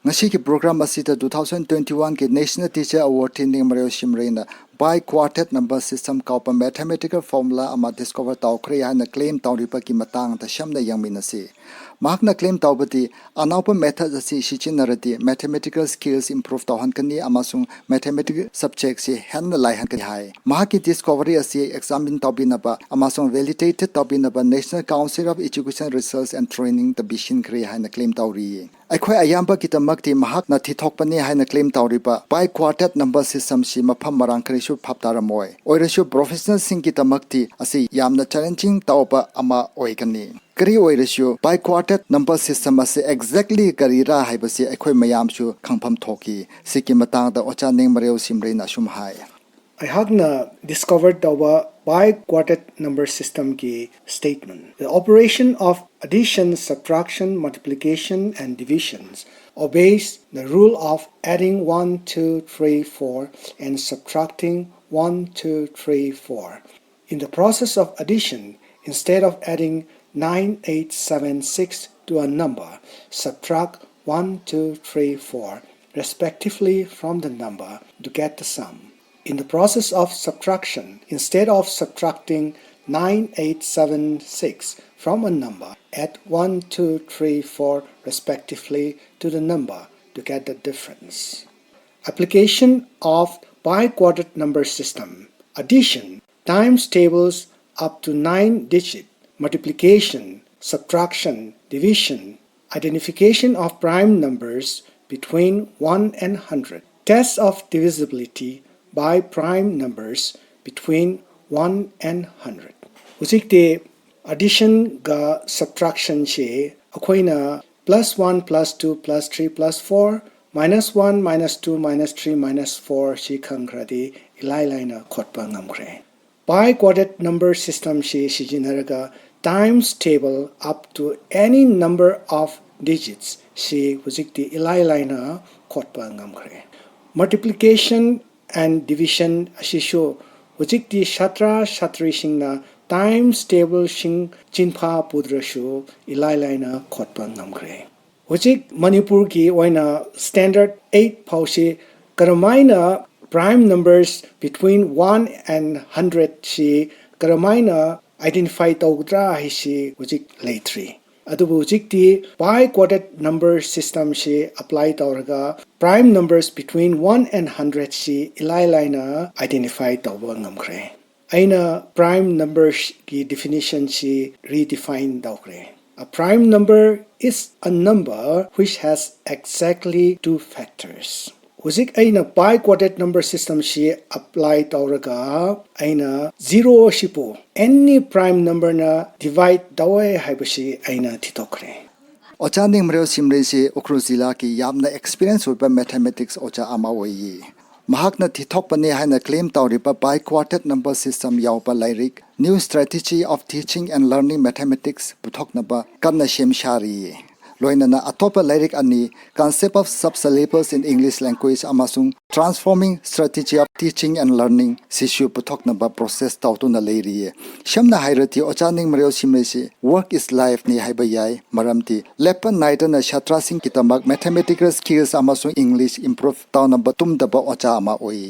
ngasi ki program asita 2021 ki National Teacher Award tinding Mario Shimreina by quartet number system kaupa mathematical formula ama discover tawkhri hana claim tawripa ki matang ta shamna yangminasi mahakna claim tawbati anaupa method asi sichinarati mathematical skills improve tawhan kani amasung mathematical subject si hanna laihan kani hai mahaki discovery asi examine tawbinaba amasung validated tawbinaba National Council of Education Research and Training the bishin kri hana claim tawri aikhoi ayamba kitamakti mahakna thithokpani hana claim tawriba by quartet number system si mafam marang kri shu phaptaramoy oirashu professional sing kitamakti asi yamna challenging tawba ama oikani kari oirashu by quartet number system ase exactly karira haibasi aikhoi mayam shu khangpham thoki siki matang da ocha ning mareu simreina sum hai I have discovered the by quartet number system ki statement. The operation of addition, subtraction, multiplication and divisions obeys the rule of adding 1, 2, 3, 4 and subtracting 1, 2, 3, 4. In the process of addition, instead of adding 9, 8, 7, 6 to a number, subtract 1, 2, 3, 4 respectively from the number to get the sum. In the process of subtraction, instead of subtracting 9, 8, 7, 6 from a number, add 1, 2, 3, 4 respectively to the number to get the difference. Application of bi-quartet number system. Addition, times tables up to 9 digits, multiplication, subtraction, division, identification of prime numbers between 1 and 100, test of divisibility by prime numbers between 1 and 100. Hujikte addition ga subtraction che akoina plus 1 plus 2 plus 3 plus 4 minus 1 minus 2 minus 3 minus 4 shi khangradi ilaina khotpa ngamkre. By quartet number system she sijinaraga times table up to any number of digits she hujikte ilaina khotpa ngamkre. Multiplication and division ashisho hujikti shatra shatri singna times table sing chinpha pudrashu ilaina khotpa ngamkre. Hujik Manipur ki oina standard 8 phausi karamaina prime numbers between 1 and 100 shi karamaina identify tawdra hi shi hujik leitri. Adubu hujikti by quartet number system shi apply tawraga prime numbers between 1 and 100 shi ilaina identify tawba ngamkre. Aina prime numbers ki definition shi redefine tawkre. A prime number is a number which has exactly two factors. Hujik aina by quartet number system shi apply tawraga aina 0 shipo any prime number na divide dawe haibashi aina thitokre. ocha ning mareu simre si Ukhrul Zilla ki yamna experience with mathematics ocha ama oyi mahakna thithokpani haina claim tawripa by quartet number system yawpa lairik new strategy of teaching and learning mathematics puthoknaba kanna shemshari loinana atopa lyric ani concept of subsyllables in English language amasung transforming strategy of teaching and learning sishu puthoknaba process tawtuna leiri shamna hairati ochaning mareu simresi work is life ni haibayai maramti lepan naitana chhatra sing kitamak mathematical skills amasung English improve tawnaba tumdaba ocha ama oi